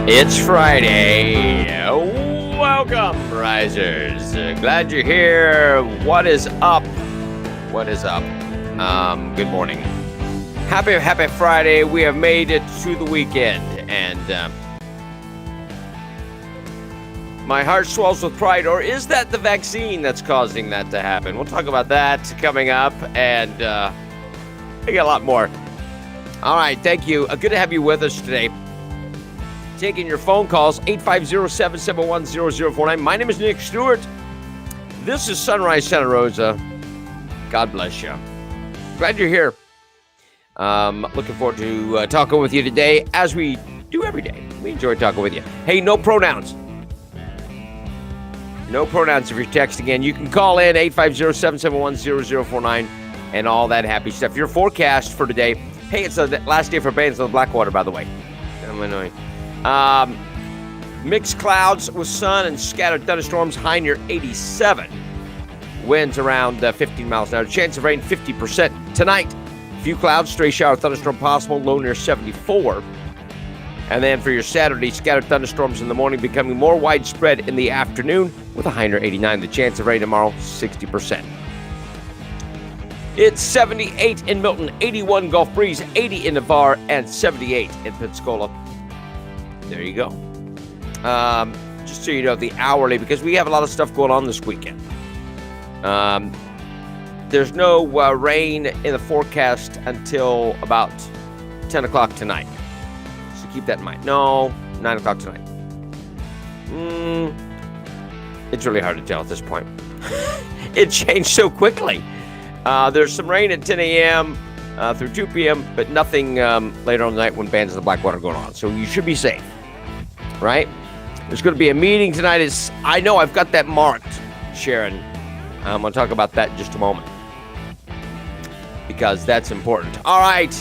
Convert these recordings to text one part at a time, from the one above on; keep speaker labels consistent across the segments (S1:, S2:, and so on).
S1: It's Friday. Welcome, risers. Glad you're here. What is up? What is up? Good morning. Happy Friday. We have made it to the weekend, and my heart swells with pride. Or is that the vaccine that's causing that to happen? We'll talk about that coming up, and I got a lot more. All right, thank you. Good to have you with us today. Taking your phone calls, 850-771-0049. My name is Nick Stewart. This is Sunrise Santa Rosa. God bless you. Glad you're here. Looking forward to talking with you today, as we do every day. We enjoy talking with you. Hey, no pronouns. No pronouns if you're texting in. You can call in, 850-771-0049, and all that happy stuff. Your forecast for today. Hey, it's the last day for bands on the Blackwater, by the way. I'm annoying. Mixed clouds with sun and scattered thunderstorms, high near 87. Winds around 15 miles an hour. Chance of rain 50% tonight. Few clouds, stray shower thunderstorm possible, low near 74. And then for your Saturday, scattered thunderstorms in the morning, becoming more widespread in the afternoon with a high near 89. The chance of rain tomorrow, 60%. It's 78 in Milton, 81 Gulf Breeze, 80 in Navarre, and 78 in Pensacola. There you go. Just so you know, the hourly, because we have a lot of stuff going on this weekend. There's no rain in the forecast until about 10 o'clock tonight. So keep that in mind. No, 9 o'clock tonight. It's really hard to tell at this point. It changed so quickly. There's some rain at 10 a.m. Through 2 p.m., but nothing later on the night when bands in the Blackwater are going on. So you should be safe. Right? There's going to be a meeting tonight. I know I've got that marked, Sharon. I'm going to talk about that in just a moment, because that's important. All right.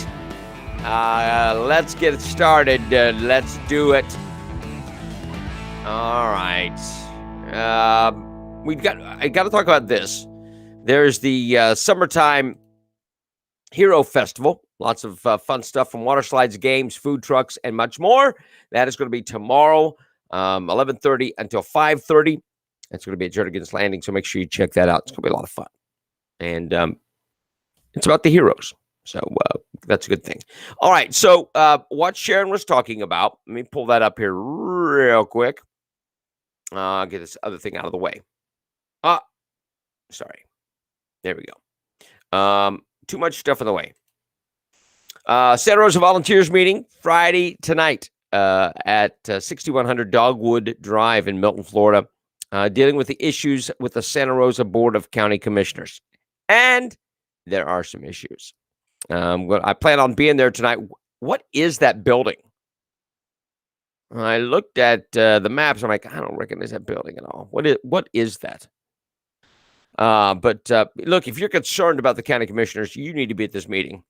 S1: Let's get it started. Let's do it. All right. I got to talk about this. There's the Summertime Hero Festival. Lots of fun stuff from water slides, games, food trucks, and much more. That is going to be tomorrow, 11:30 until 5:30. It's going to be at Jernigan's Landing, so make sure you check that out. It's going to be a lot of fun. And it's about the heroes, so that's a good thing. All right, so what Sharon was talking about, let me pull that up here real quick. Get this other thing out of the way. Sorry. There we go. Too much stuff in the way. Santa Rosa Volunteers meeting Friday tonight at 6100 Dogwood Drive in Milton, Florida, dealing with the issues with the Santa Rosa Board of County Commissioners. And there are some issues. I plan on being there tonight. What is that building? I looked at the maps. I'm like, I don't recognize that building at all. What is that? But look, if you're concerned about the county commissioners, you need to be at this meeting.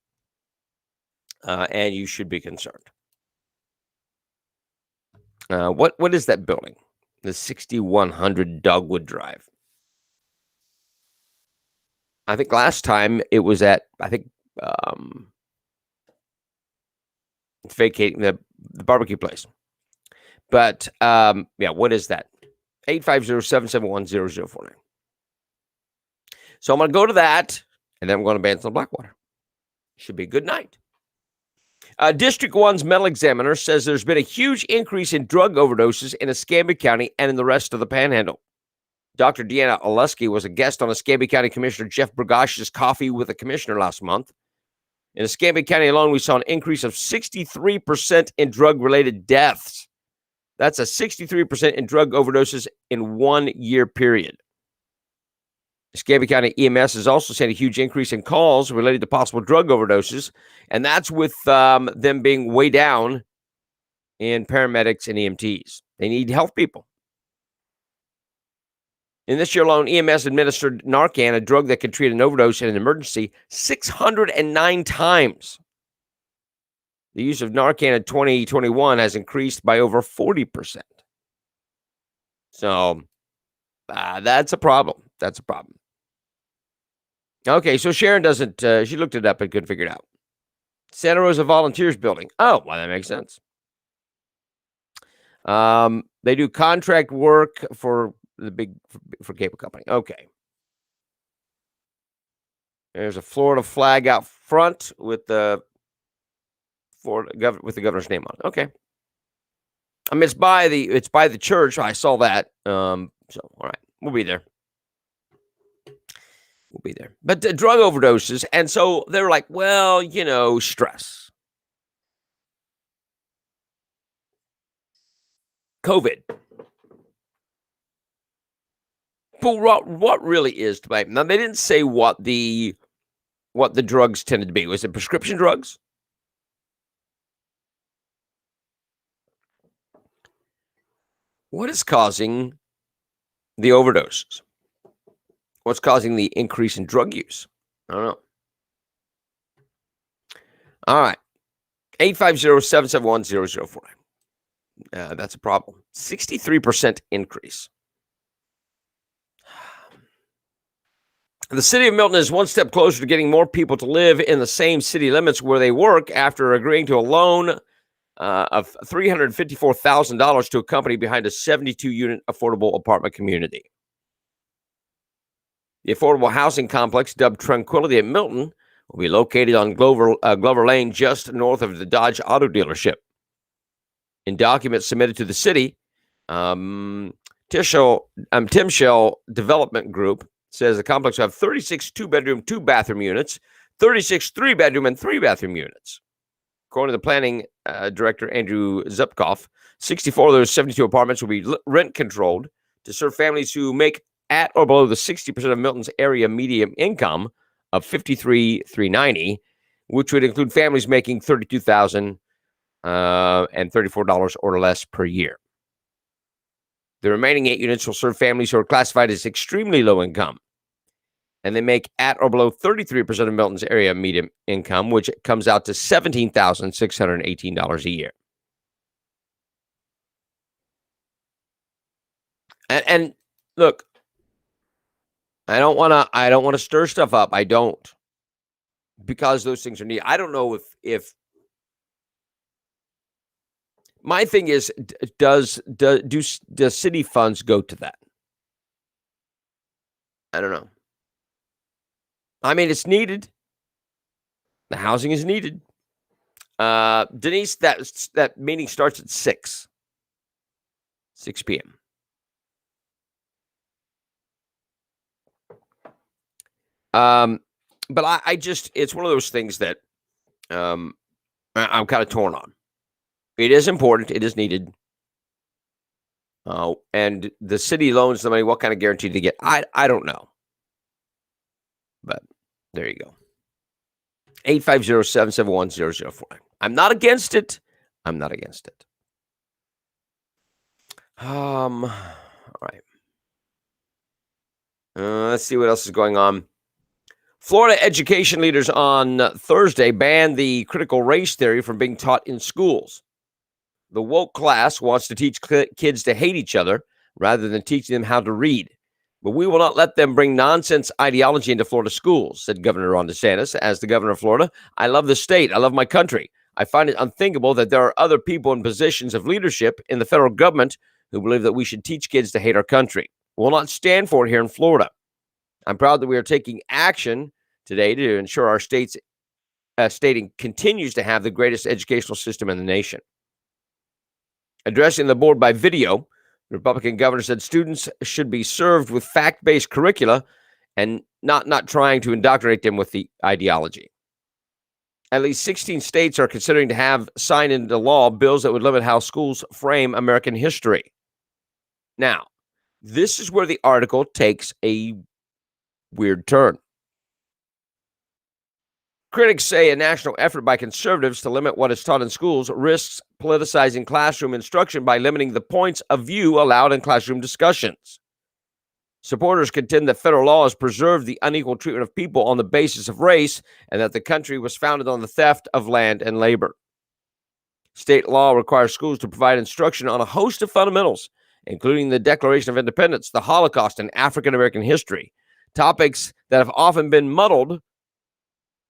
S1: And you should be concerned. What is that building? The 6100 Dogwood Drive. I think last time it was at, vacating the barbecue place. But, what is that? 850-771-0049. So I'm going to go to that, and then I'm going to Bands on Blackwater. Should be a good night. District 1's medical examiner says there's been a huge increase in drug overdoses in Escambia County and in the rest of the Panhandle. Dr. Deanna Oleski was a guest on Escambia County Commissioner Jeff Burgash's Coffee with the Commissioner last month. In Escambia County alone, we saw an increase of 63% in drug-related deaths. That's a 63% in drug overdoses in 1 year period. Escambia County EMS has also seen a huge increase in calls related to possible drug overdoses, and that's with them being way down in paramedics and EMTs. They need health people. In this year alone, EMS administered Narcan, a drug that can treat an overdose in an emergency, 609 times. The use of Narcan in 2021 has increased by over 40%. So that's a problem. That's a problem. Okay, so Sharon doesn't, she looked it up and couldn't figure it out. Santa Rosa Volunteers Building. Oh, well, that makes sense. They do contract work for for cable company. Okay. There's a Florida flag out front with the governor's name on it. Okay. I mean, it's by the church. I saw that. So all right, we'll be there. We'll be there. But drug overdoses, and so they're like, well, stress, COVID. But what really is to blame? Now, they didn't say what the drugs tended to be. Was it prescription drugs? What is causing the overdoses? What's causing the increase in drug use? I don't know. All right. 850-771-0049. That's a problem. 63% increase. The city of Milton is one step closer to getting more people to live in the same city limits where they work after agreeing to a loan of $354,000 to a company behind a 72-unit affordable apartment community. The affordable housing complex, dubbed Tranquility at Milton, will be located on Glover Lane, just north of the Dodge Auto dealership. In documents submitted to the city, Timshell Development Group says the complex will have 36 two-bedroom, two-bathroom units, 36 three-bedroom and three-bathroom units. According to the planning director, Andrew Zupkoff, 64 of those 72 apartments will be rent-controlled to serve families who make at or below the 60% of Milton's area median income of $53,390, which would include families making $32,000 and $34 or less per year. The remaining 8 units will serve families who are classified as extremely low income, and they make at or below 33% of Milton's area median income, which comes out to $17,618 a year. And look, I don't want to stir stuff up. I don't, because those things are needed. I don't know if my thing is, does city funds go to that? I don't know. I mean, it's needed. The housing is needed. Denise, that meeting starts at 6 p.m. But I just, it's one of those things that I'm kind of torn on. It is important. It is needed. And the city loans the money. What kind of guarantee do they get? I don't know. But there you go. 850-771-0049. I'm not against it. I'm not against it. All right. Let's see what else is going on. Florida education leaders on Thursday banned the critical race theory from being taught in schools. The woke class wants to teach kids to hate each other rather than teaching them how to read. But we will not let them bring nonsense ideology into Florida schools, said Governor Ron DeSantis. As the governor of Florida, I love the state. I love my country. I find it unthinkable that there are other people in positions of leadership in the federal government who believe that we should teach kids to hate our country. We'll not stand for it here in Florida. I'm proud that we are taking action today to ensure our state's stating continues to have the greatest educational system in the nation. Addressing the board by video, the Republican governor said students should be served with fact-based curricula and not trying to indoctrinate them with the ideology. At least 16 states are considering to have signed into law bills that would limit how schools frame American history. Now, this is where the article takes a weird turn. Critics say a national effort by conservatives to limit what is taught in schools risks politicizing classroom instruction by limiting the points of view allowed in classroom discussions. Supporters contend that federal laws preserve the unequal treatment of people on the basis of race and that the country was founded on the theft of land and labor. State law requires schools to provide instruction on a host of fundamentals, including the Declaration of Independence, the Holocaust, and African American history, topics that have often been muddled.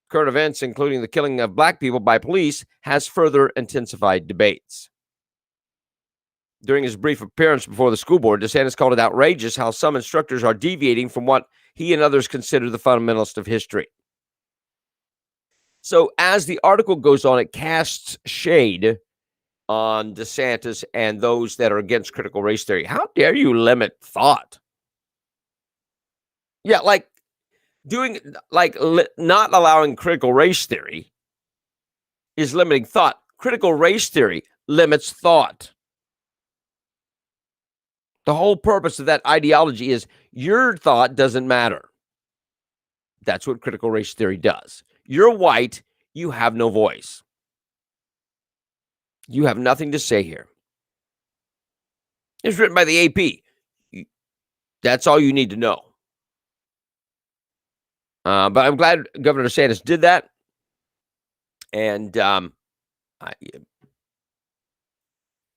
S1: Current events, including the killing of black people by police, has further intensified debates. During his brief appearance before the school board, DeSantis called it outrageous how some instructors are deviating from what he and others consider the fundamentalist of history. So as the article goes on, it casts shade on DeSantis and those that are against critical race theory. How dare you limit thought? Yeah, like not allowing critical race theory is limiting thought. Critical race theory limits thought. The whole purpose of that ideology is your thought doesn't matter. That's what critical race theory does. You're white, you have no voice. You have nothing to say here. It's written by the AP. That's all you need to know. But I'm glad Governor DeSantis did that. And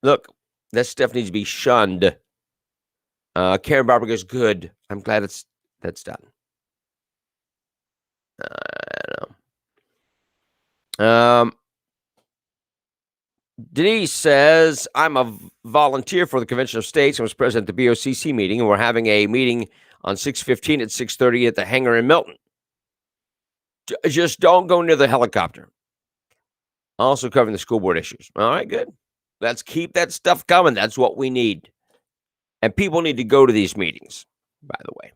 S1: look, that stuff needs to be shunned. Karen Barber goes, good. I'm glad that's done. I don't know. Denise says, I'm a volunteer for the Convention of States and was present at the BOCC meeting, and we're having a meeting on 6/15 at 6:30 at the hangar in Milton. Just don't go near the helicopter. Also covering the school board issues. All right, good. Let's keep that stuff coming. That's what we need. And people need to go to these meetings, by the way.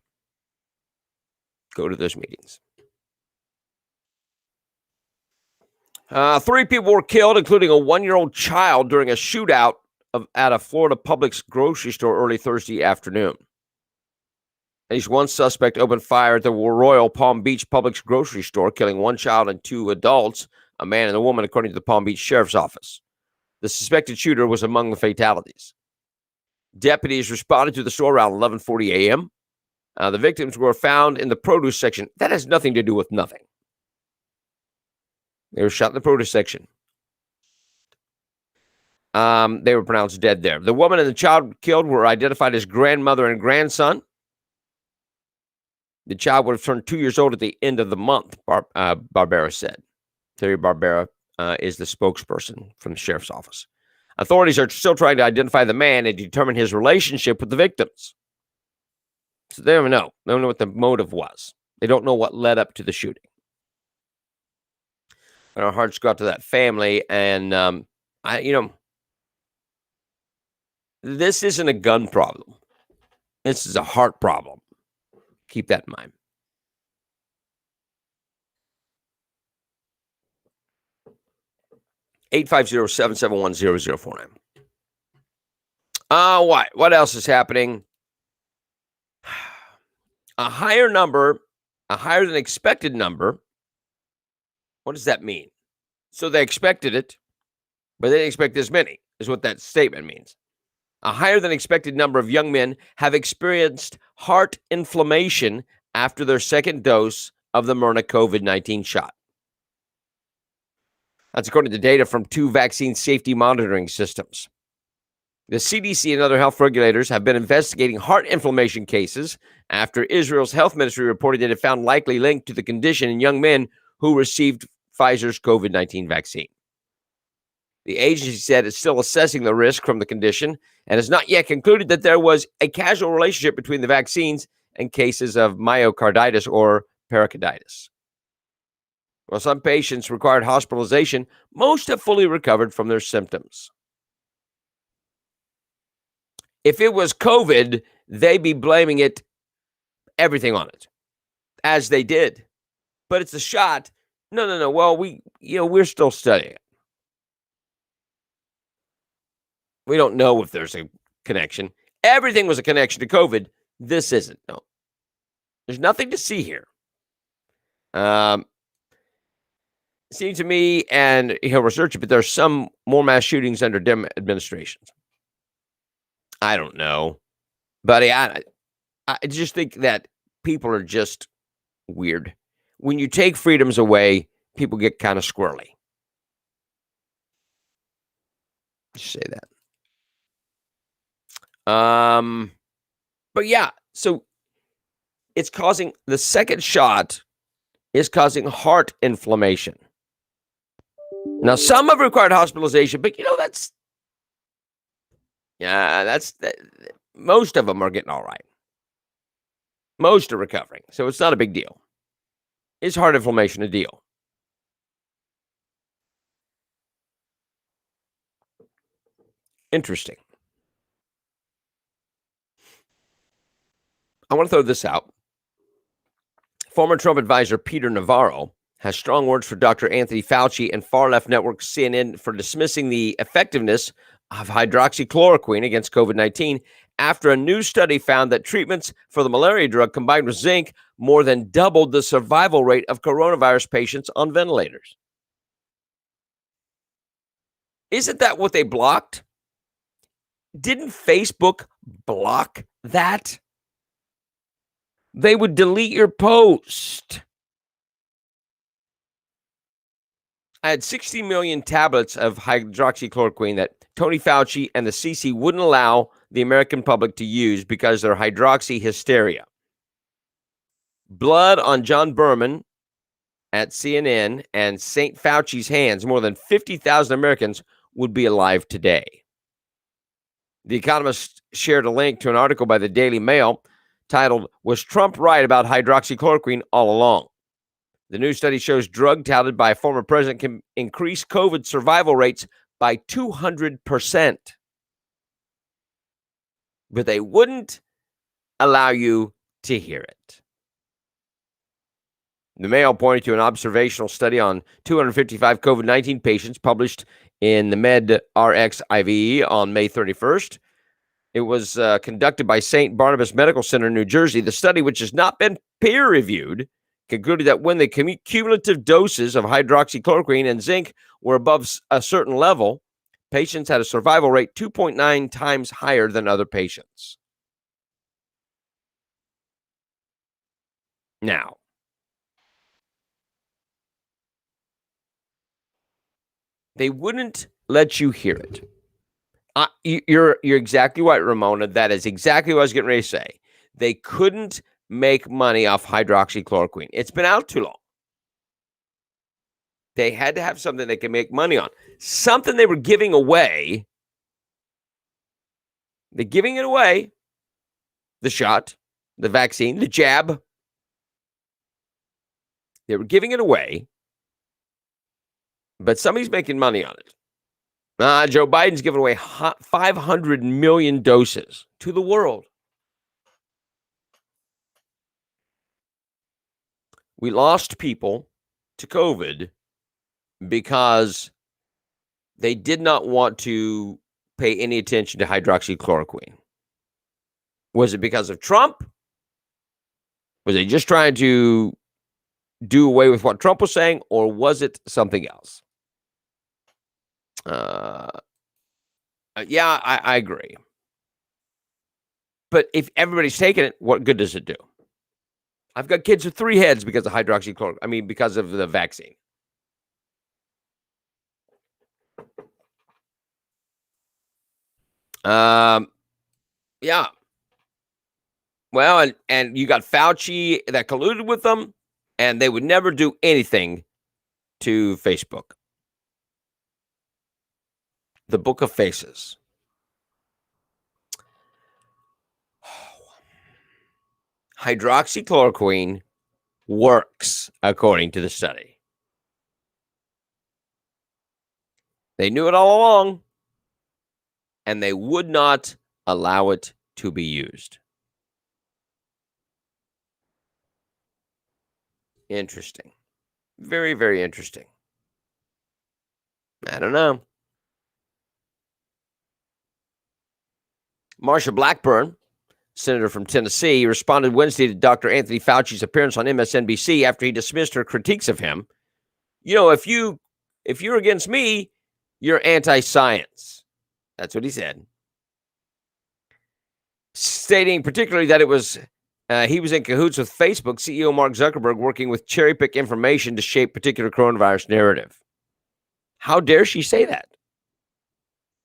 S1: Go to those meetings. 3 people were killed, including a 1-year-old child, during a shootout at a Florida Publix grocery store early Thursday afternoon. At least one suspect opened fire at the Royal Palm Beach Publix grocery store, killing 1 child and 2 adults, a man and a woman, according to the Palm Beach Sheriff's Office. The suspected shooter was among the fatalities. Deputies responded to the store around 11:40 a.m. The victims were found in the produce section. That has nothing to do with nothing. They were shot in the produce section. They were pronounced dead there. The woman and the child killed were identified as grandmother and grandson. The child would have turned 2 years old at the end of the month, Barbera said. Terry Barbera is the spokesperson from the sheriff's office. Authorities are still trying to identify the man and determine his relationship with the victims. So they don't know. They don't know what the motive was. They don't know what led up to the shooting. And our hearts go out to that family. And, this isn't a gun problem. This is a heart problem. Keep that in mind. (850-771-0049). What else is happening? A higher than expected number. What does that mean? So they expected it, but they didn't expect this many, is what that statement means. A higher than expected number of young men have experienced heart inflammation after their second dose of the Moderna COVID-19 shot. That's according to data from 2 vaccine safety monitoring systems. The CDC and other health regulators have been investigating heart inflammation cases after Israel's health ministry reported that it found likely link to the condition in young men who received Pfizer's COVID-19 vaccine. The agency said it's still assessing the risk from the condition and has not yet concluded that there was a causal relationship between the vaccines and cases of myocarditis or pericarditis. While some patients required hospitalization, most have fully recovered from their symptoms. If it was COVID, they'd be blaming everything on it, as they did. But it's a shot. No. Well, we're still studying it. We don't know if there's a connection. Everything was a connection to COVID. This isn't. No. There's nothing to see here. Seems to me, and he'll research it, but there's some more mass shootings under Dem administrations. I don't know, buddy. I just think that people are just weird. When you take freedoms away, people get kind of squirrely. Just say that. But yeah, so it's causing the second shot is causing heart inflammation. Now, some have required hospitalization, but most of them are getting all right. Most are recovering, so it's not a big deal. Is heart inflammation a deal? Interesting. I want to throw this out. Former Trump advisor Peter Navarro has strong words for Dr. Anthony Fauci and far-left network CNN for dismissing the effectiveness of hydroxychloroquine against COVID-19 after a new study found that treatments for the malaria drug combined with zinc more than doubled the survival rate of coronavirus patients on ventilators. Isn't that what they blocked? Didn't Facebook block that? They would delete your post. I had 60 million tablets of hydroxychloroquine that Tony Fauci and the CC wouldn't allow the American public to use because they're hydroxy hysteria. Blood on John Berman at CNN and St. Fauci's hands, more than 50,000 Americans would be alive today. The Economist shared a link to an article by the Daily Mail titled, "Was Trump Right About Hydroxychloroquine All Along?" The new study shows drug touted by a former president can increase COVID survival rates by 200%. But they wouldn't allow you to hear it. The Mail pointed to an observational study on 255 COVID-19 patients published in the MedRxiv on May 31st. It was conducted by St. Barnabas Medical Center in New Jersey. The study, which has not been peer-reviewed, concluded that when the cumulative doses of hydroxychloroquine and zinc were above a certain level, patients had a survival rate 2.9 times higher than other patients. Now, they wouldn't let you hear it. You're exactly right, Ramona. That is exactly what I was getting ready to say. They couldn't make money off hydroxychloroquine. It's been out too long. They had to have something they can make money on. Something they were giving away. They're giving it away. The shot, the vaccine, the jab. They were giving it away. But somebody's making money on it. Joe Biden's given away 500 million doses to the world. We lost people to COVID because they did not want to pay any attention to hydroxychloroquine. Was it because of Trump? Was they just trying to do away with what Trump was saying, or was it something else? Yeah, I agree. But if everybody's taking it, what good does it do? I've got kids with 3 heads because of hydroxychloroquine. I mean, because of the vaccine. Yeah. Well, and you got Fauci that colluded with them, and they would never do anything to Facebook. The Book of Faces. Hydroxychloroquine works according to the study. They knew it all along, and they would not allow it to be used. Interesting. Very, very interesting. I don't know. Marsha Blackburn senator from Tennessee, responded Wednesday to Dr. Anthony Fauci's appearance on MSNBC after he dismissed her critiques of him. If you're against me, you're anti-science. That's what he said. Stating particularly that he was in cahoots with Facebook CEO Mark Zuckerberg, working with cherry-pick information to shape particular coronavirus narrative. How dare she say that?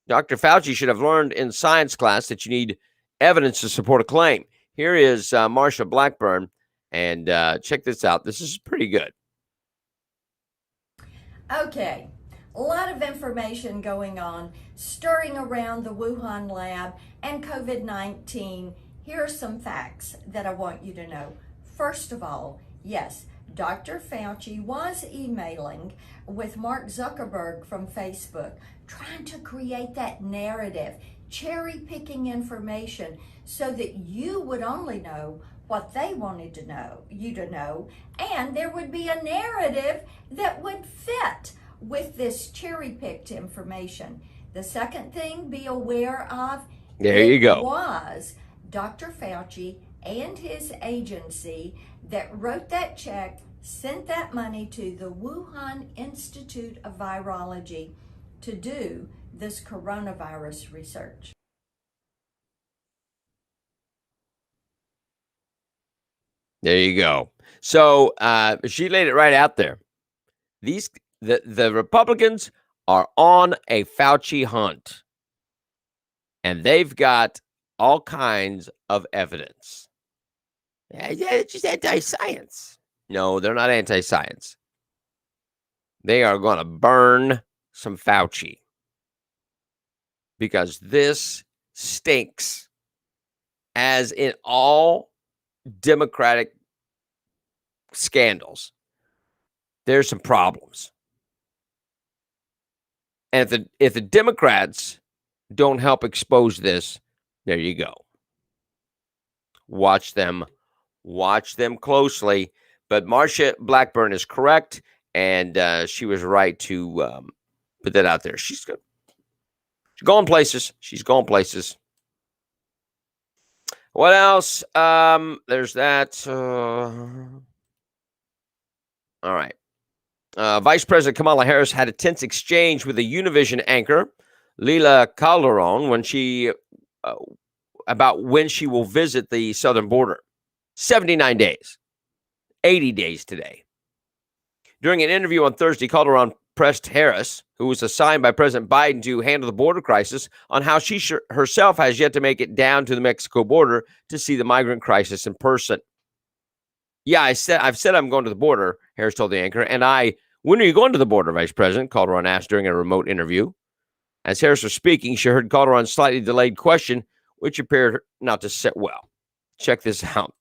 S1: Dr. Fauci should have learned in science class that you need evidence to support a claim. Here is Marsha Blackburn, and check this out. This is pretty good.
S2: Okay, a lot of information going on, stirring around the Wuhan lab and COVID-19. Here are some facts that I want you to know. First of all, yes, Dr. Fauci was emailing with Mark Zuckerberg from Facebook, trying to create that narrative, cherry-picking information so that you would only know what they wanted to know, you to know, and there would be a narrative that would fit with this cherry-picked information. The second thing, be aware of,
S1: there you go,
S2: was Dr. Fauci and his agency that wrote that check, sent that money to the Wuhan Institute of Virology to do this coronavirus research.
S1: There you go. So she laid it right out there. The Republicans are on a Fauci hunt, and they've got all kinds of evidence. Yeah, it's just anti-science. No, they're not anti-science. They are going to burn some Fauci because this stinks, as in all Democratic scandals. There's some problems. And if the Democrats don't help expose this, there you go. Watch them closely. But Marsha Blackburn is correct, and she was right to put that out there. She's good. She's going places. She's going places. What else? There's that. All right. Vice President Kamala Harris had a tense exchange with a Univision anchor, Leila Calderon, about when she will visit the southern border. 79 days. 80 days today. During an interview on Thursday, Calderon pressed Harris, who was assigned by President Biden to handle the border crisis, on how she herself has yet to make it down to the Mexico border to see the migrant crisis in person. Yeah, I've said I'm going to the border, Harris told the anchor. And when are you going to the border, Vice President? Calderon asked during a remote interview. As Harris was speaking, she heard Calderon's slightly delayed question, which appeared not to sit well. Check this out.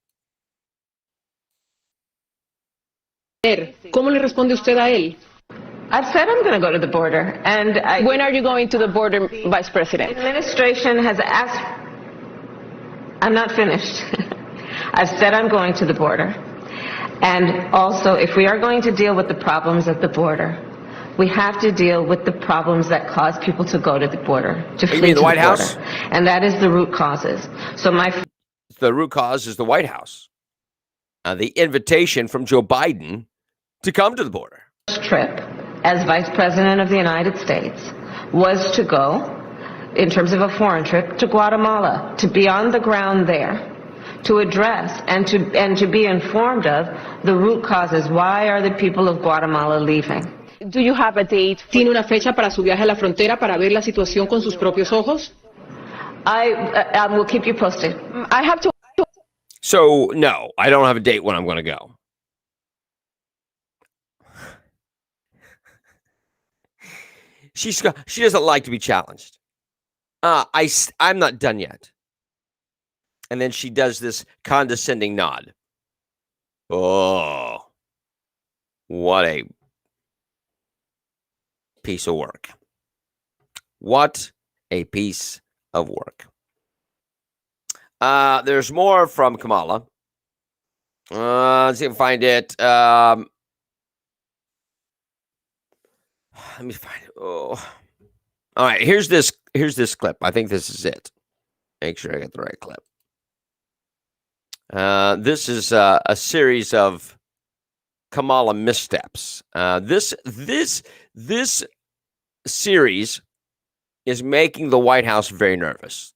S3: ¿Cómo le responde usted a él?
S4: I've said I'm going to go to the border. And
S3: When are you going to the border, Vice President?
S4: The administration has asked. I'm not finished. I've said I'm going to the border. And also, if we are going to deal with the problems at the border, we have to deal with the problems that cause people to go to the border, to flee to the
S1: White
S4: border.
S1: House?
S4: And that is the root causes. So
S1: the root cause is the White House. The invitation from Joe Biden to come to the border.
S4: first trip as Vice President of the United States was to go, in terms of a foreign trip, to Guatemala, to be on the ground there, to address and to be informed of the root causes. Why are the people of Guatemala leaving?
S3: Do you have a date? ¿Tiene una fecha para su viaje a la frontera para ver la situación con sus propios ojos?
S4: I will keep you posted.
S3: I have to.
S1: So, no, I don't have a date when I'm going to go. She doesn't like to be challenged. I'm not done yet. And then she does this condescending nod. Oh, what a piece of work. What a piece of work. There's more from Kamala. Let's see if I can find it. Let me find it. Oh. All right, here's this clip. I think this is it. Make sure I get the right clip. This is a series of Kamala missteps. This series is making the White House very nervous.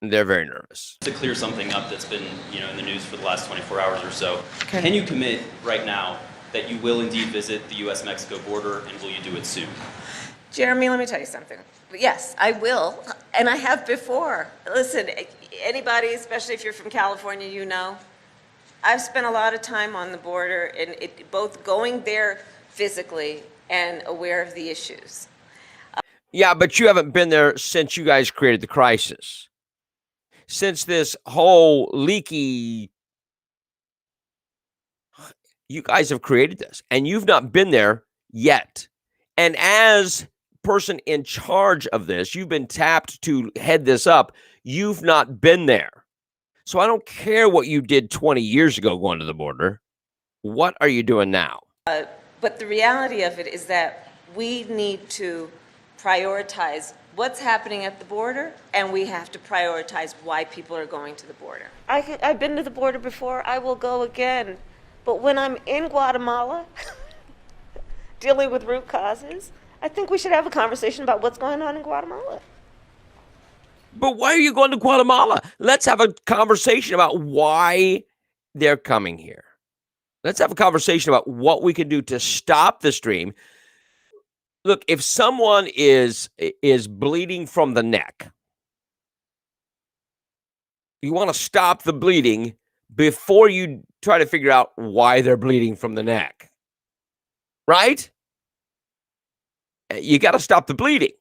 S1: They're very nervous.
S5: To clear something up that's been, in the news for the last 24 hours or so, can you commit right now that you will indeed visit the U.S.-Mexico border, and will you do it soon?
S4: Jeremy, let me tell you something. Yes, I will, and I have before. Listen, anybody, especially if you're from California, I've spent a lot of time on the border, and both going there physically and aware of the issues.
S1: Yeah, but you haven't been there since you guys created the crisis. Since this whole leaky, you guys have created this, and you've not been there yet. And as person in charge of this, you've been tapped to head this up. You've not been there. So I don't care what you did 20 years ago going to the border. What are you doing now?
S4: But the reality of it is that we need to prioritize what's happening at the border, and we have to prioritize why people are going to the border. I've been to the border before. I will go again. But when I'm in Guatemala dealing with root causes, I think we should have a conversation about what's going on in Guatemala.
S1: But why are you going to Guatemala? Let's have a conversation about why they're coming here. Let's have a conversation about what we can do to stop the stream. Look, if someone is bleeding from the neck, you want to stop the bleeding before you try to figure out why they're bleeding from the neck. Right? You got to stop the bleeding.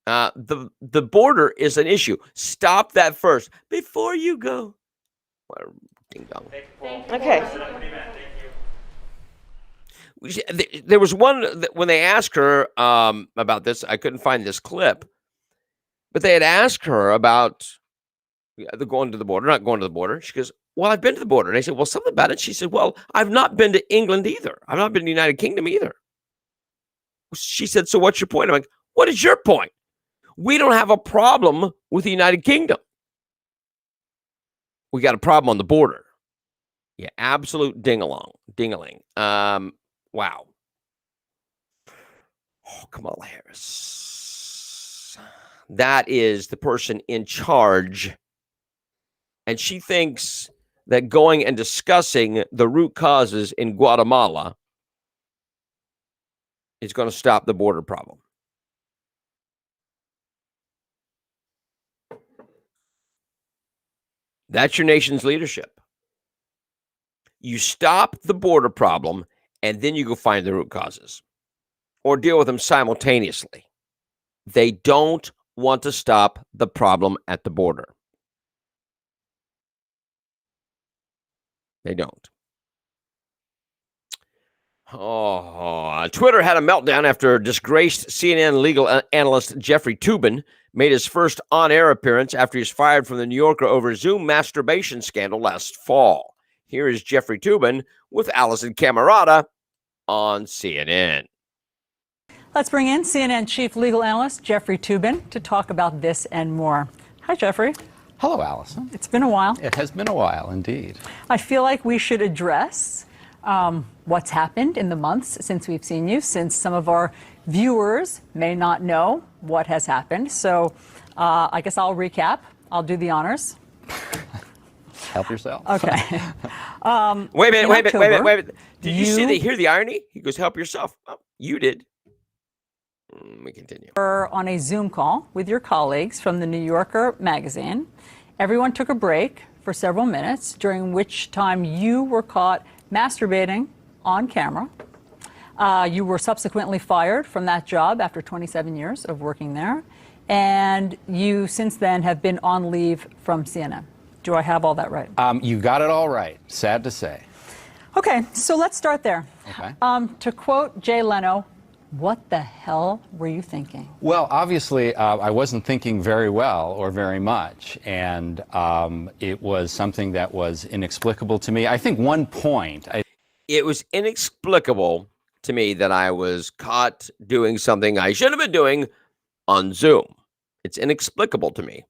S1: The border is an issue. Stop that first before you go. Ding dong.
S4: Okay.
S1: There was one that when they asked her about this, I couldn't find this clip, but they had asked her about the going to the border, not going to the border. She goes, well, I've been to the border. And they said, well, something about it. She said, well, I've not been to England either. I've not been to the United Kingdom either. She said, so what's your point? I'm like, what is your point? We don't have a problem with the United Kingdom. We got a problem on the border. Yeah, absolute ding-a-ling. Wow. Oh, Kamala Harris. That is the person in charge. And she thinks that going and discussing the root causes in Guatemala is going to stop the border problem. That's your nation's leadership. You stop the border problem, and then you go find the root causes or deal with them simultaneously. They don't want to stop the problem at the border. They don't. Twitter had a meltdown after disgraced CNN legal analyst Jeffrey Toobin made his first on-air appearance after he was fired from The New Yorker over Zoom masturbation scandal last fall. Here is Jeffrey Toobin with Allison Camerata on CNN.
S6: Let's bring in CNN chief legal analyst Jeffrey Toobin to talk about this and more. Hi, Jeffrey.
S7: Hello, Allison.
S6: It's been a while.
S7: It has been a while, indeed.
S6: I feel like we should address what's happened in the months since we've seen you, since some of our viewers may not know what has happened. So I guess I'll recap. I'll do the honors.
S7: Help yourself.
S6: Okay.
S1: Wait a minute. Did you hear the irony? He goes, help yourself. Oh, you did. We continue.
S6: On a Zoom call with your colleagues from the New Yorker magazine. Everyone took a break for several minutes, during which time you were caught masturbating on camera. You were subsequently fired from that job after 27 years of working there. And you, since then, have been on leave from CNN. Do I have all that right?
S7: You got it all right, sad to say.
S6: Okay, so let's start there.
S7: Okay.
S6: To quote Jay Leno, what the hell were you thinking?
S7: Well, obviously, I wasn't thinking very well or very much, and it was something that was inexplicable to me. I think one point...
S1: It was inexplicable to me that I was caught doing something I should have been doing on Zoom. It's inexplicable to me.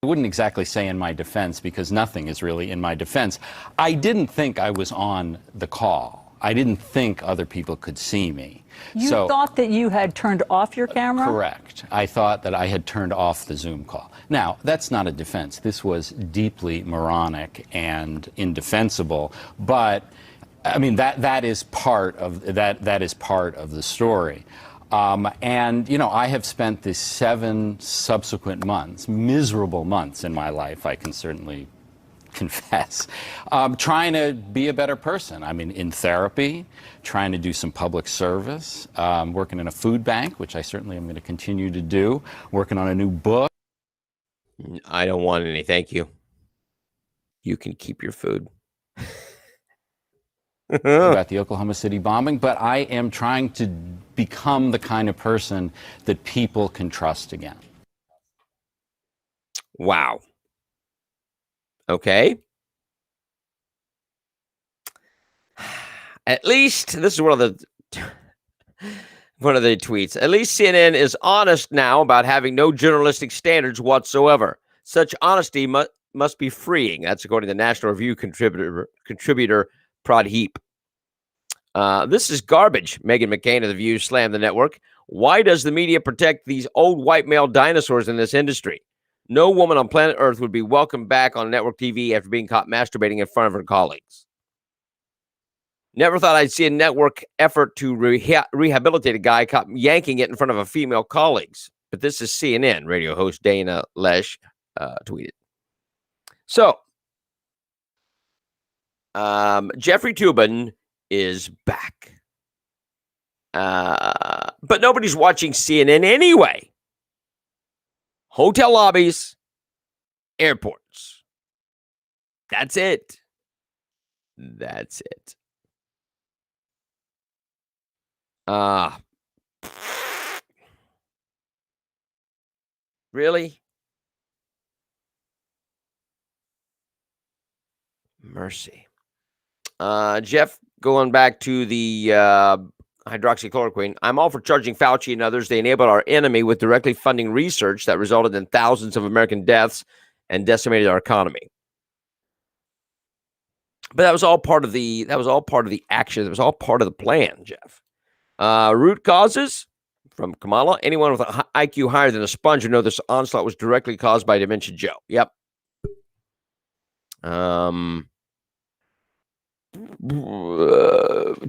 S7: I wouldn't exactly say in my defense, because nothing is really in my defense. I didn't think I was on the call. I didn't think other people could see me.
S6: You thought that you had turned off your camera?
S7: Correct. I thought that I had turned off the Zoom call. Now, that's not a defense. This was deeply moronic and indefensible, but I mean that is part of that is part of the story. And you know, I have spent the 7 subsequent months, miserable months in my life, I can certainly confess, trying to be a better person. I mean, in therapy, trying to do some public service, working in a food bank, which I certainly am going to continue to do, working on a new book.
S1: I don't want any, thank you. You can keep your food.
S7: About the Oklahoma City bombing, but I am trying to become the kind of person that people can trust again.
S1: Wow. Okay. At least this is one of the tweets. At least CNN is honest now about having no journalistic standards whatsoever. Such honesty must be freeing. That's according to the National Review contributor Prod Heap. This is garbage. Meghan McCain of The View slammed the network. Why does the media protect these old white male dinosaurs in this industry? No woman on planet Earth would be welcomed back on network TV after being caught masturbating in front of her colleagues. Never thought I'd see a network effort to rehabilitate a guy caught yanking it in front of a female colleagues. But this is CNN, radio host Dana Lesh tweeted. So, Jeffrey Toobin is back. But nobody's watching CNN anyway. Hotel lobbies, airports. That's it. That's it. Really? Mercy. Jeff, going back to the hydroxychloroquine, I'm all for charging Fauci and others. They enabled our enemy with directly funding research that resulted in thousands of American deaths and decimated our economy. But that was all part of the action. That was all part of the plan, Jeff. Root causes from Kamala. Anyone with an IQ higher than a sponge would know this onslaught was directly caused by Dementia Joe. Yep.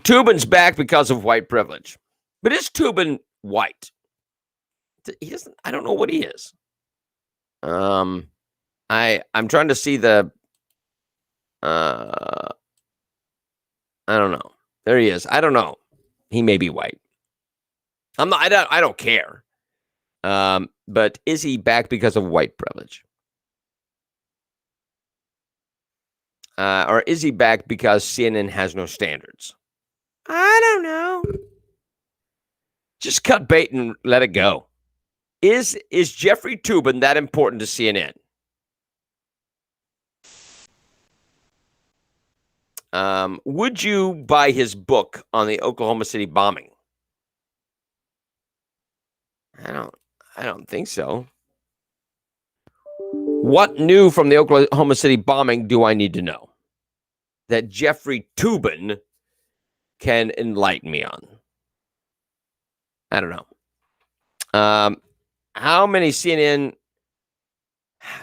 S1: Toobin's back because of white privilege. But is Toobin white? He doesn't. I don't know what he is. I'm trying to see the. I don't know. There he is. I don't know. He may be white. I'm not. I don't care. But is he back because of white privilege? Or is he back because CNN has no standards? I don't know. Just cut bait and let it go. Is Jeffrey Toobin that important to CNN? Would you buy his book on the Oklahoma City bombing? I don't think so. What new from the Oklahoma City bombing do I need to know that Jeffrey Toobin can enlighten me on? I don't know. How many CNN?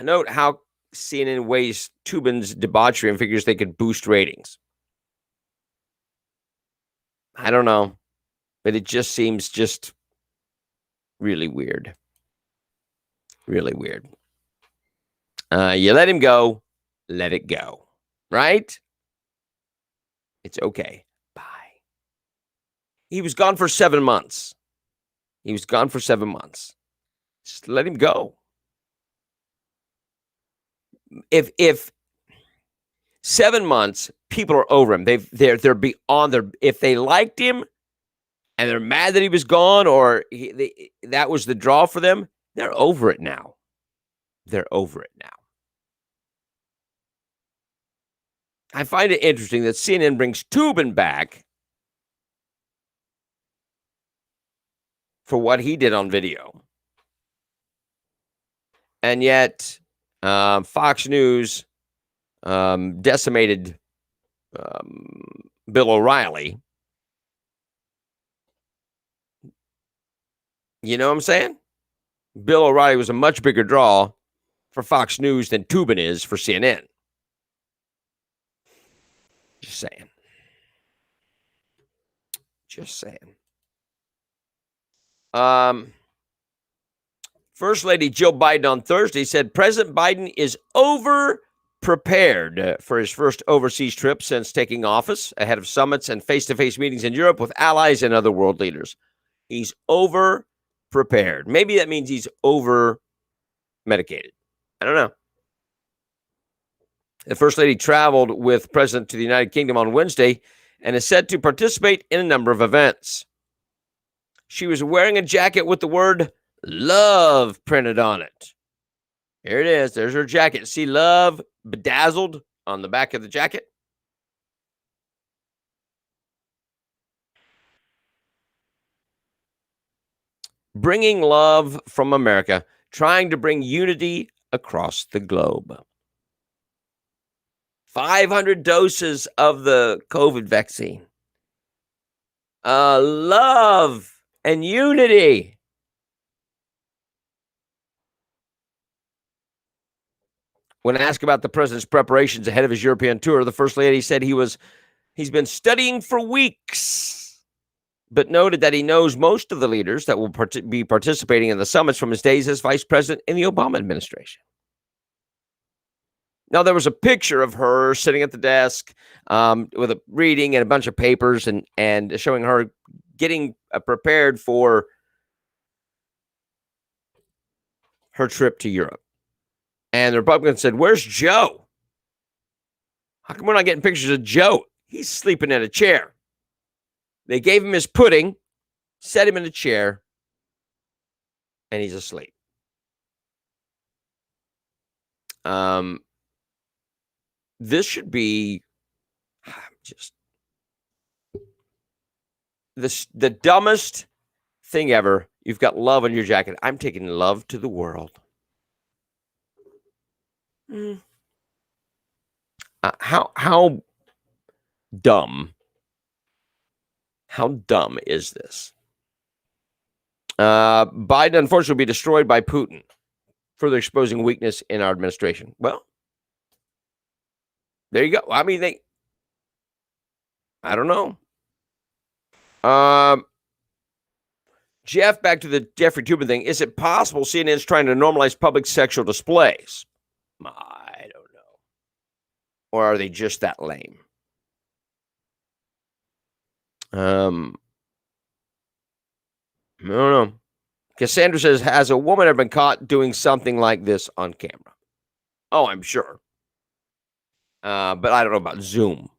S1: Note how CNN weighs Toobin's debauchery and figures they could boost ratings. I don't know, but it just seems just really weird. Really weird. You let him go, let it go, right? It's okay. Bye. He was gone for 7 months. Just let him go. If 7 months, people are over him. They're beyond their. If they liked him, and they're mad that he was gone, or that was the draw for them, they're over it now. They're over it now. I find it interesting that CNN brings Toobin back for what he did on video. And yet, Fox News decimated Bill O'Reilly. You know what I'm saying? Bill O'Reilly was a much bigger draw for Fox News than Tubin is for CNN. Just saying. Just saying. First Lady Jill Biden on Thursday said President Biden is over-prepared for his first overseas trip since taking office, ahead of summits and face-to-face meetings in Europe with allies and other world leaders. He's over-prepared. Maybe that means he's over-medicated. I don't know. The First Lady traveled with President to the United Kingdom on Wednesday and is set to participate in a number of events. She was wearing a jacket with the word love printed on it. Here it is. There's her jacket. See love bedazzled on the back of the jacket? Bringing love from America, trying to bring unity across the globe. 500 doses of the COVID vaccine. Love and unity. When asked about the president's preparations ahead of his European tour, the First Lady said he's been studying for weeks, but noted that he knows most of the leaders that will be participating in the summits from his days as vice president in the Obama administration. Now, there was a picture of her sitting at the desk with a reading and a bunch of papers and showing her getting prepared for her trip to Europe. And the Republicans said, "Where's Joe? How come we're not getting pictures of Joe? He's sleeping in a chair." They gave him his pudding, set him in a chair, and he's asleep. This should be just the dumbest thing ever. You've got love on your jacket. I'm taking love to the world. How dumb? How dumb is this? Biden, unfortunately, will be destroyed by Putin, further exposing weakness in our administration. Well, there you go. I mean, I don't know. Jeff, back to the Jeffrey Tubin thing. Is it possible CNN's trying to normalize public sexual displays? I don't know. Or are they just that lame? I don't know. Cassandra says, has a woman ever been caught doing something like this on camera? Oh, I'm sure. But I don't know about Zoom.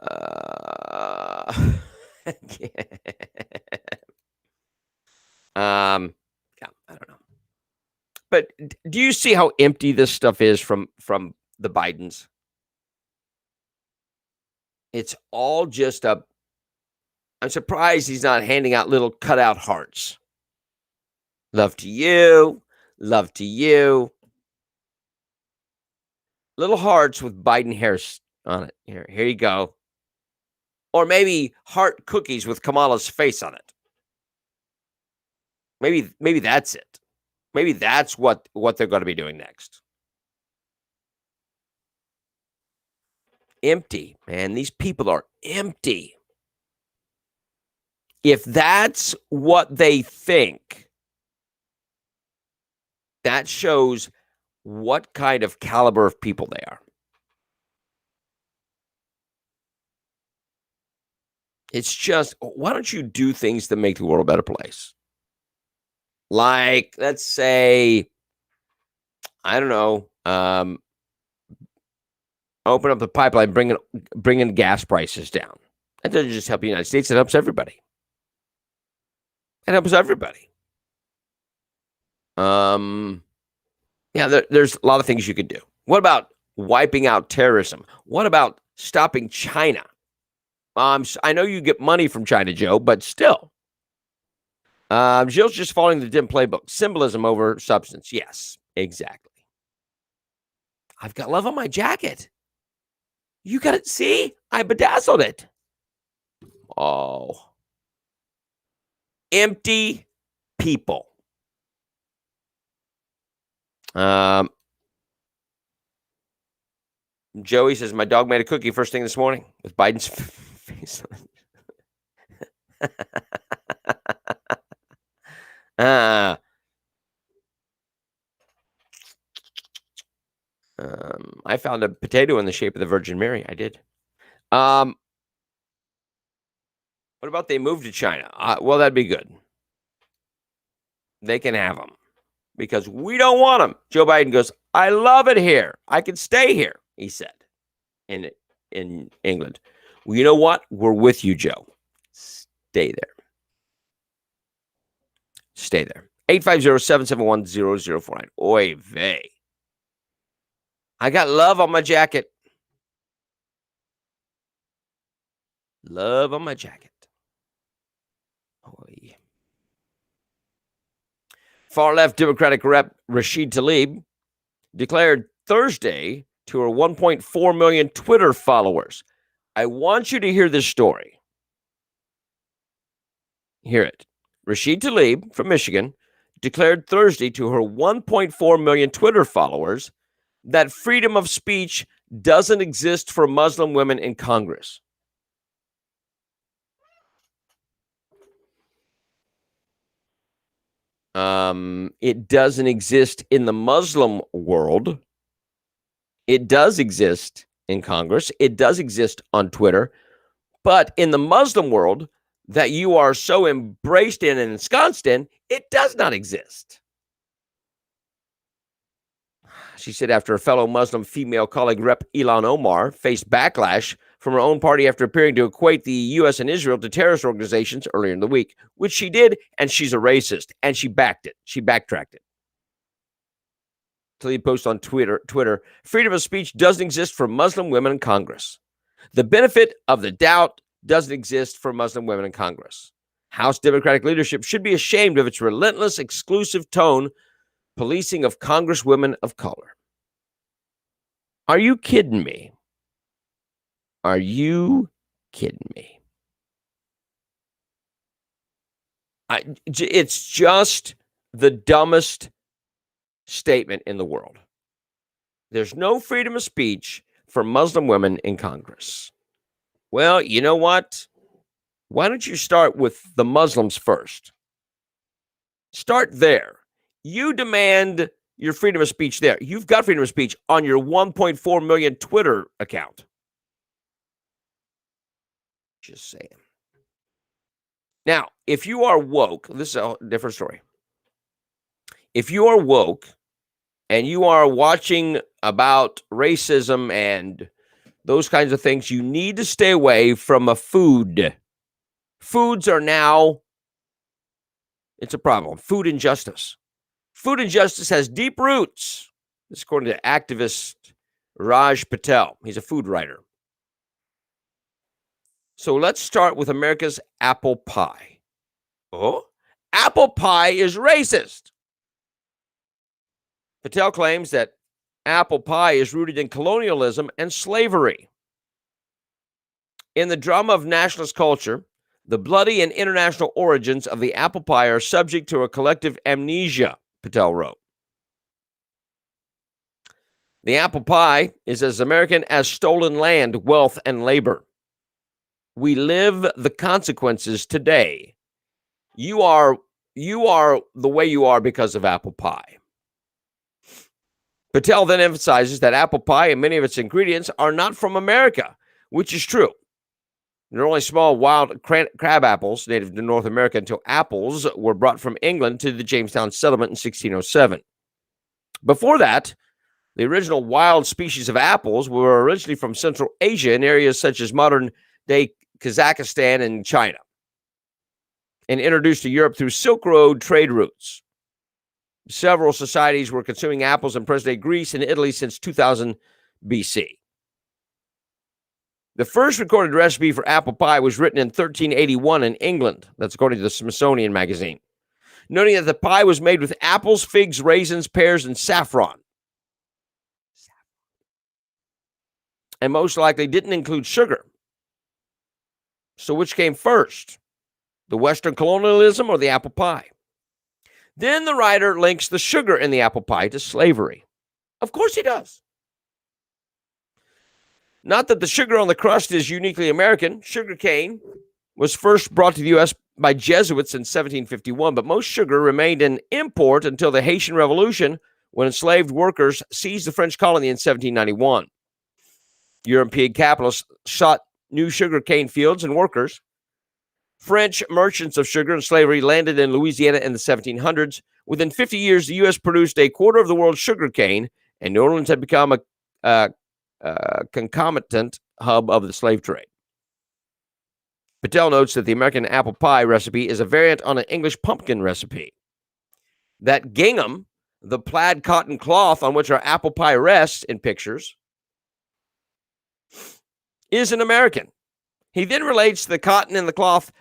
S1: Yeah, I don't know. But do you see how empty this stuff is from the Bidens? It's all just I'm surprised he's not handing out little cutout hearts. Love to you. Love to you. Little hearts with Biden hairs on it. Here you go. Or maybe heart cookies with Kamala's face on it. Maybe that's it. Maybe that's what they're going to be doing next. Empty, man. These people are empty. If that's what they think, that shows what kind of caliber of people they are. It's just, why don't you do things that make the world a better place? Like, let's say, I don't know, open up the pipeline, bringing gas prices down. That doesn't just help the United States, it helps everybody. It helps everybody. Yeah, there's a lot of things you could do. What about wiping out terrorism? What about stopping China? I know you get money from China, Joe, but still. Jill's just following the dim playbook. Symbolism over substance. Yes, exactly. I've got love on my jacket. You got it. See, I bedazzled it. Oh. Empty people. Joey says, my dog made a cookie first thing this morning with Biden's face on it. I found a potato in the shape of the Virgin Mary. I did. What about they move to China? Well, that'd be good. They can have them because we don't want them. Joe Biden goes, I love it here. I can stay here, he said in England. Well, you know what? We're with you, Joe. Stay there. Stay there. 850-771-0049. Oy vey. I got love on my jacket. Love on my jacket. Oy. Far-left Democratic Rep Rashid Tlaib declared Thursday to her 1.4 million Twitter followers. I want you to hear this story. Hear it. Rashid Tlaib from Michigan declared Thursday to her 1.4 million Twitter followers that freedom of speech doesn't exist for Muslim women in Congress. It doesn't exist in the Muslim world. It does exist in Congress. It does exist on Twitter. But in the Muslim world that you are so embraced in and ensconced in, it does not exist. She said after a fellow Muslim female colleague, Rep. Ilhan Omar, faced backlash from her own party after appearing to equate the U.S. and Israel to terrorist organizations earlier in the week, which she did, and she's a racist, and she backed it. She backtracked it. Tlaib posted on Twitter, freedom of speech doesn't exist for Muslim women in Congress. The benefit of the doubt doesn't exist for Muslim women in Congress. House Democratic leadership should be ashamed of its relentless, exclusive tone policing of Congresswomen of color. Are you kidding me? Are you kidding me? It's just the dumbest statement in the world. There's no freedom of speech for Muslim women in Congress. Well, you know what? Why don't you start with the Muslims first? Start there. You demand your freedom of speech there. You've got freedom of speech on your 1.4 million Twitter account. Just saying. Now, if you are woke, this is a different story. If you are woke and you are watching about racism and those kinds of things, you need to stay away from a food. Foods are now, it's a problem. Food injustice. Food injustice has deep roots. This is according to activist Raj Patel. He's a food writer. So let's start with America's apple pie. Oh, apple pie is racist. Patel claims that apple pie is rooted in colonialism and slavery. In the drama of nationalist culture, the bloody and international origins of the apple pie are subject to a collective amnesia, Patel wrote. The apple pie is as American as stolen land, wealth, and labor. We live the consequences today. You are the way you are because of apple pie. Patel then emphasizes that apple pie and many of its ingredients are not from America, which is true. They're only small wild crab apples native to North America until apples were brought from England to the Jamestown settlement in 1607. Before that, the original wild species of apples were originally from Central Asia in areas such as modern-day Kazakhstan and China, and introduced to Europe through Silk Road trade routes. Several societies were consuming apples in present-day Greece and Italy since 2000 BC. The first recorded recipe for apple pie was written in 1381 in England. That's according to the Smithsonian Magazine. noting that the pie was made with apples, figs, raisins, pears, and saffron. And most likely didn't include sugar. So which came first? The Western colonialism or the apple pie? Then the writer links the sugar in the apple pie to slavery. Of course he does. Not that the sugar on the crust is uniquely American. Sugar cane was first brought to the U.S. by Jesuits in 1751, but most sugar remained an import until the Haitian Revolution, when enslaved workers seized the French colony in 1791. European capitalists sought new sugar cane fields and workers. French merchants of sugar and slavery landed in Louisiana in the 1700s. Within 50 years, the U.S. produced a quarter of the world's sugar cane, and New Orleans had become a concomitant hub of the slave trade. Patel notes that the American apple pie recipe is a variant on an English pumpkin recipe. That gingham, the plaid cotton cloth on which our apple pie rests in pictures, is an American. He then relates the cotton and the cloth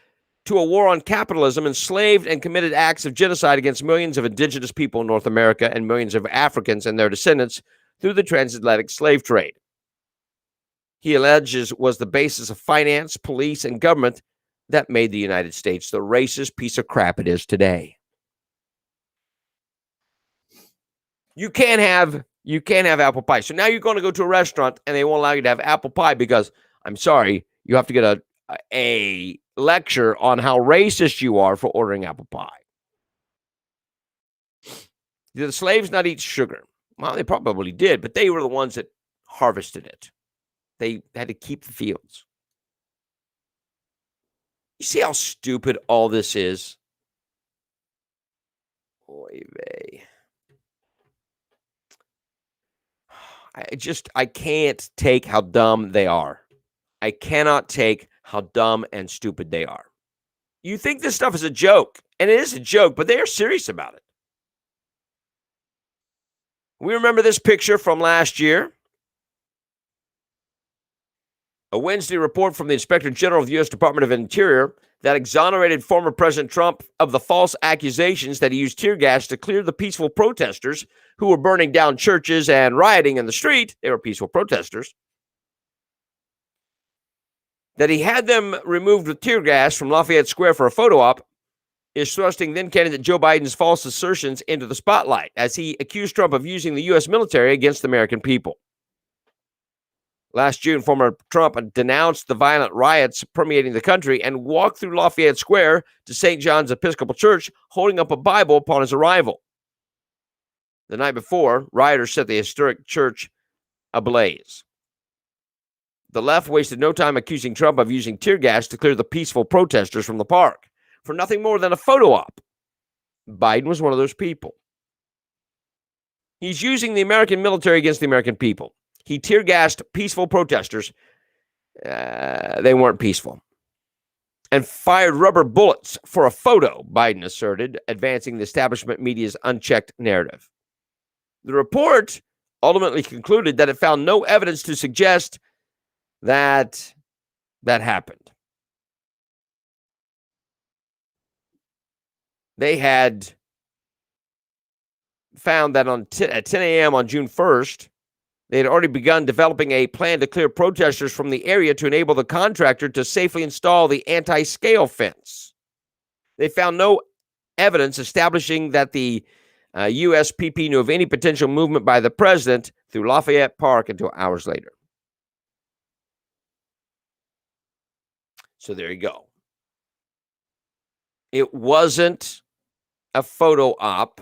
S1: to a war on capitalism, enslaved and committed acts of genocide against millions of indigenous people in North America and millions of Africans and their descendants through the transatlantic slave trade. He alleges was the basis of finance, police, and government that made the United States the racist piece of crap it is today. You can't have apple pie. So now you're going to go to a restaurant and they won't allow you to have apple pie because, I'm sorry, you have to get a lecture on how racist you are for ordering apple pie. Did the slaves not eat sugar? Well, they probably did, but they were the ones that harvested it. They had to keep the fields. You see how stupid all this is? Oy vey. I can't take how dumb they are. I cannot take how dumb and stupid they are. You think this stuff is a joke, and it is a joke, but they are serious about it. We remember this picture from last year. A Wednesday report from the Inspector General of the U.S. Department of Interior that exonerated former President Trump of the false accusations that he used tear gas to clear the peaceful protesters who were burning down churches and rioting in the street. They were peaceful protesters. That he had them removed with tear gas from Lafayette Square for a photo op is thrusting then-candidate Joe Biden's false assertions into the spotlight as he accused Trump of using the U.S. military against the American people. Last June, former Trump denounced the violent riots permeating the country and walked through Lafayette Square to St. John's Episcopal Church, holding up a Bible upon his arrival. The night before, rioters set the historic church ablaze. The left wasted no time accusing Trump of using tear gas to clear the peaceful protesters from the park for nothing more than a photo op. Biden was one of those people. He's using the American military against the American people. He tear-gassed peaceful protesters. They weren't peaceful. And fired rubber bullets for a photo, Biden asserted, advancing the establishment media's unchecked narrative. The report ultimately concluded that it found no evidence to suggest that happened. They had found that at 10 a.m. on June 1st, they had already begun developing a plan to clear protesters from the area to enable the contractor to safely install the anti-scale fence. They found no evidence establishing that the USPP knew of any potential movement by the president through Lafayette Park until hours later. So there you go. It wasn't a photo op.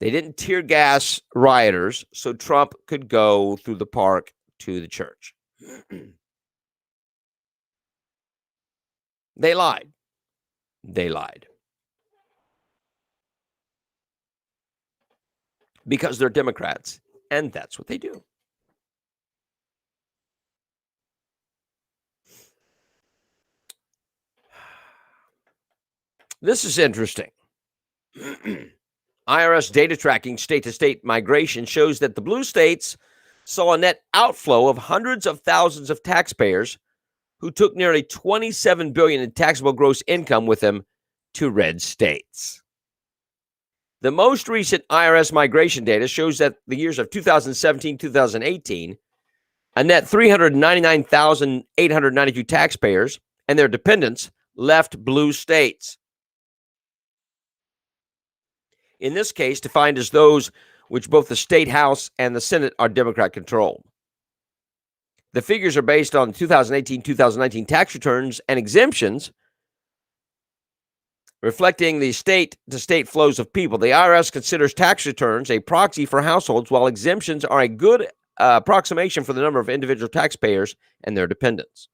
S1: They didn't tear gas rioters so Trump could go through the park to the church. They lied. They lied. Because they're Democrats, and that's what they do. This is interesting. IRS data tracking state-to-state migration shows that the blue states saw a net outflow of hundreds of thousands of taxpayers who took nearly $27 billion in taxable gross income with them to red states. The most recent IRS migration data shows that the years of 2017, 2018, a net 399,892 taxpayers and their dependents left blue states. In this case, defined as those which both the state house and the Senate are Democrat controlled. The figures are based on 2018-2019 tax returns and exemptions, reflecting the state-to-state flows of people. The IRS considers tax returns a proxy for households, while exemptions are a good approximation for the number of individual taxpayers and their dependents.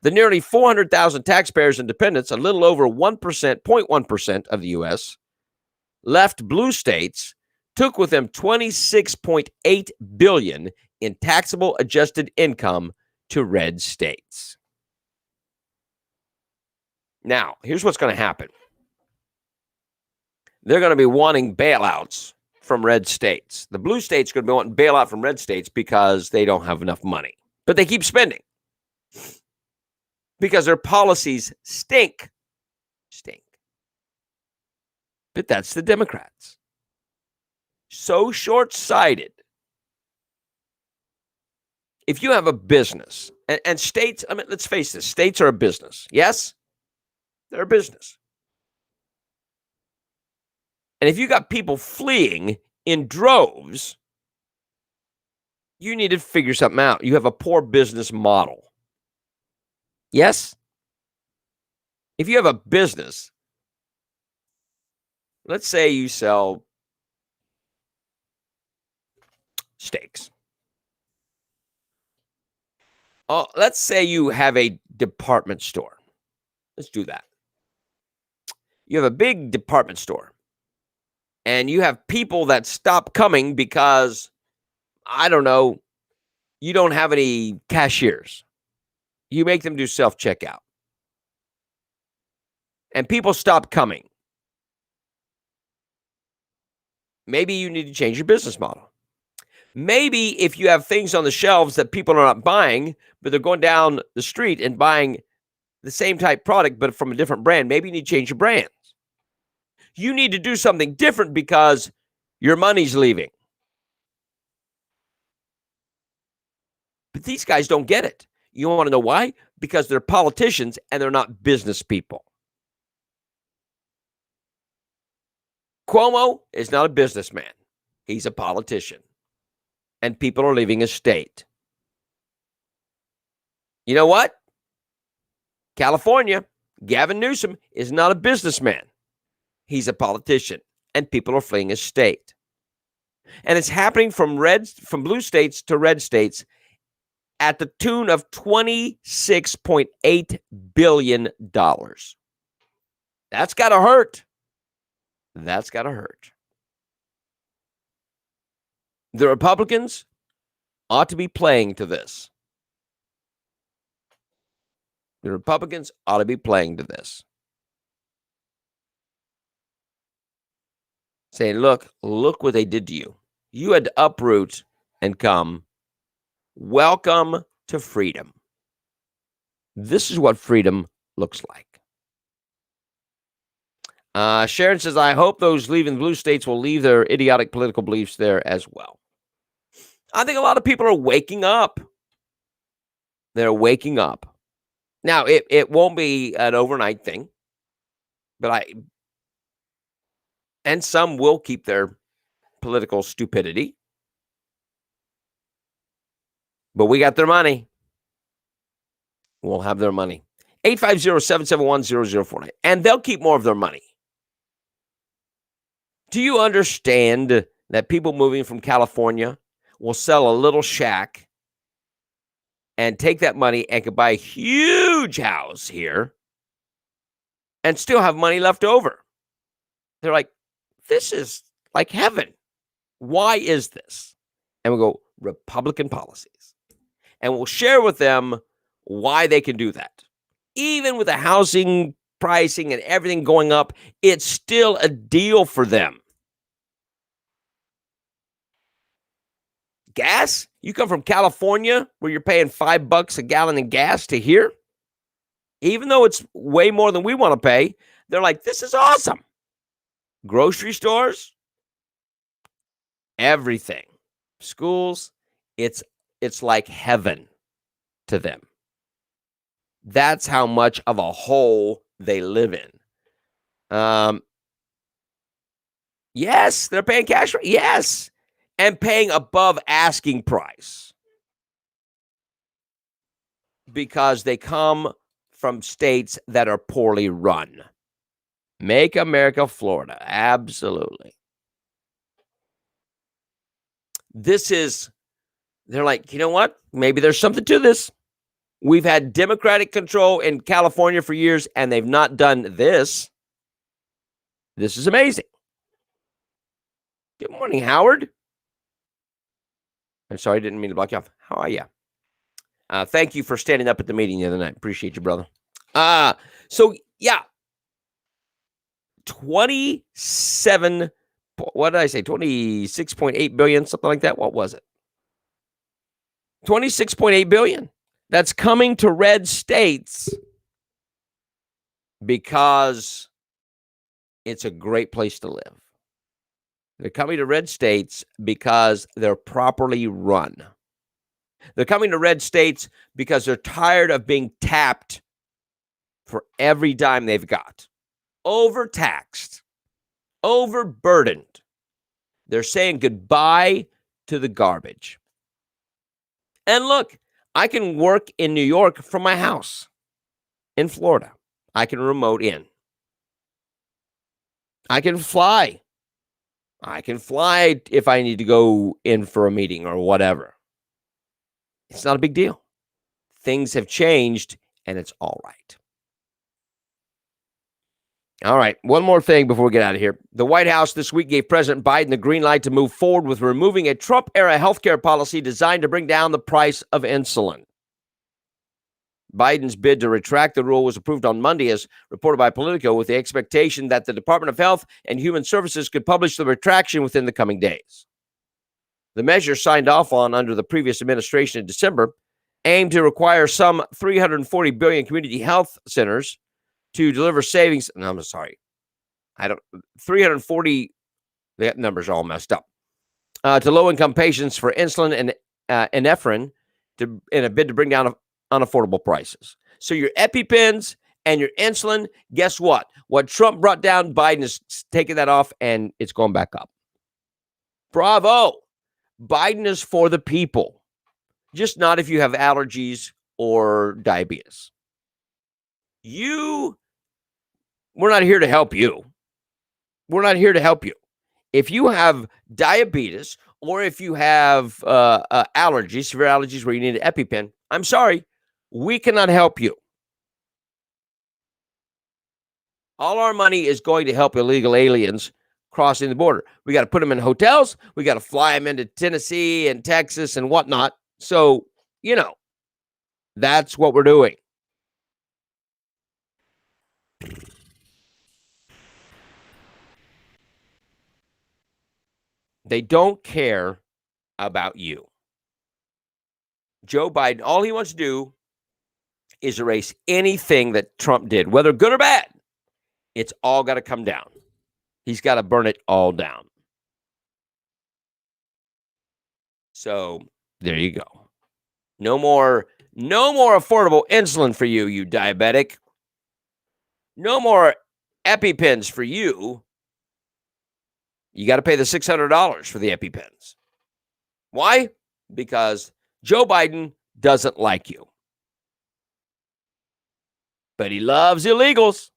S1: The nearly 400,000 taxpayers and dependents, a little over 0.1% of the U.S., left blue states, took with them $26.8 billion in taxable adjusted income to red states. Now, here's what's going to happen. They're going to be wanting bailouts from red states. The blue states are going to be wanting bailout from red states because they don't have enough money. But they keep spending because their policies stink. But that's the Democrats. So short-sighted. If you have a business, and states, I mean, let's face this, states are a business. Yes? They're a business. And if you got people fleeing in droves, you need to figure something out. You have a poor business model. Yes? If you have a business, let's say you sell steaks. Oh, let's say you have a department store. Let's do that. You have a big department store, and you have people that stop coming because, I don't know, you don't have any cashiers. You make them do self-checkout. And people stop coming. Maybe you need to change your business model. Maybe if you have things on the shelves that people are not buying, but they're going down the street and buying the same type product, but from a different brand, maybe you need to change your brands. You need to do something different because your money's leaving. But these guys don't get it. You want to know why? Because they're politicians and they're not business people. Cuomo is not a businessman. He's a politician. And people are leaving his state. You know what? California, Gavin Newsom is not a businessman. He's a politician. And people are fleeing his state. And it's happening from blue states to red states at the tune of $26.8 billion. That's got to hurt. That's got to hurt. The Republicans ought to be playing to this. The Republicans ought to be playing to this. Saying, look what they did to you. You had to uproot and come. Welcome to freedom. This is what freedom looks like. Sharon says, I hope those leaving blue states will leave their idiotic political beliefs there as well. I think a lot of people are waking up. They're waking up. Now, it won't be an overnight thing, and some will keep their political stupidity. But we got their money. We'll have their money. 850-771-0049. And they'll keep more of their money. Do you understand that people moving from California will sell a little shack and take that money and could buy a huge house here and still have money left over? They're like, this is like heaven. Why is this? And we'll go, Republican policies. And we'll share with them why they can do that. Even with the housing pricing and everything going up, it's still a deal for them. Gas? You come from California where you're paying $5 a gallon in gas to here? Even though it's way more than we want to pay, They're like, this is awesome. Grocery stores, everything. Schools, it's like heaven to them. That's how much of a hole they live in. Yes, they're paying cash rate. Yes, and paying above asking price because they come from states that are poorly run. Make America Florida. Absolutely. They're like, you know what? Maybe there's something to this. We've had Democratic control in California for years, and they've not done this. This is amazing. Good morning, Howard. I'm sorry, I didn't mean to block you off. How are you? Thank you for standing up at the meeting the other night. Appreciate you, brother. So, yeah. 27, what did I say? 26.8 billion, something like that. What was it? 26.8 billion. That's coming to red states because it's a great place to live. They're coming to red states because they're properly run. They're coming to red states because they're tired of being tapped for every dime they've got. Overtaxed, overburdened. They're saying goodbye to the garbage. And look, I can work in New York from my house in Florida. I can remote in. I can fly. I can fly if I need to go in for a meeting or whatever. It's not a big deal. Things have changed, and it's all right. All right, one more thing before we get out of here. The White House this week gave President Biden the green light to move forward with removing a Trump-era healthcare policy designed to bring down the price of insulin. Biden's bid to retract the rule was approved on Monday, as reported by Politico, with the expectation that the Department of Health and Human Services could publish the retraction within the coming days. The measure, signed off on under the previous administration in December, aimed to require some 340 billion community health centers to deliver savings. No, I'm sorry. 340, that number's all messed up. To low-income patients for insulin and epinephrine in a bid to bring down unaffordable prices. So your EpiPens and your insulin, guess what? What Trump brought down, Biden is taking that off, and it's going back up. Bravo. Biden is for the people, just not if you have allergies or diabetes. We're not here to help you. We're not here to help you. If you have diabetes or if you have allergies, severe allergies where you need an EpiPen, I'm sorry, we cannot help you. All our money is going to help illegal aliens crossing the border. We got to put them in hotels. We got to fly them into Tennessee and Texas and whatnot. So, that's what we're doing. They don't care about you. Joe Biden, all he wants to do is erase anything that Trump did, whether good or bad. It's all got to come down. He's got to burn it all down. So there you go. No more affordable insulin for you, you diabetic. No more EpiPens for you. You got to pay the $600 for the EpiPens. Why? Because Joe Biden doesn't like you. But he loves illegals.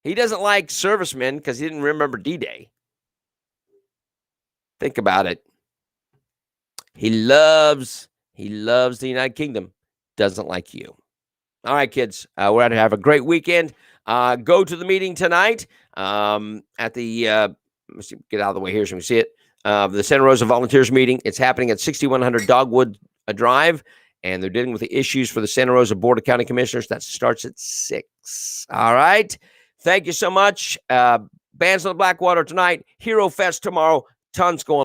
S1: He doesn't like servicemen because he didn't remember D-Day. Think about it. He loves the United Kingdom. Doesn't like you. All right, kids. We're going to have a great weekend. Go to the meeting tonight at the, let's see, get out of the way here so we can see it. The Santa Rosa Volunteers meeting. It's happening at 6100 Dogwood Drive, and they're dealing with the issues for the Santa Rosa Board of County Commissioners. That starts at 6. All right. Thank you so much. Bands on the Blackwater tonight. Hero Fest tomorrow. Tons going on.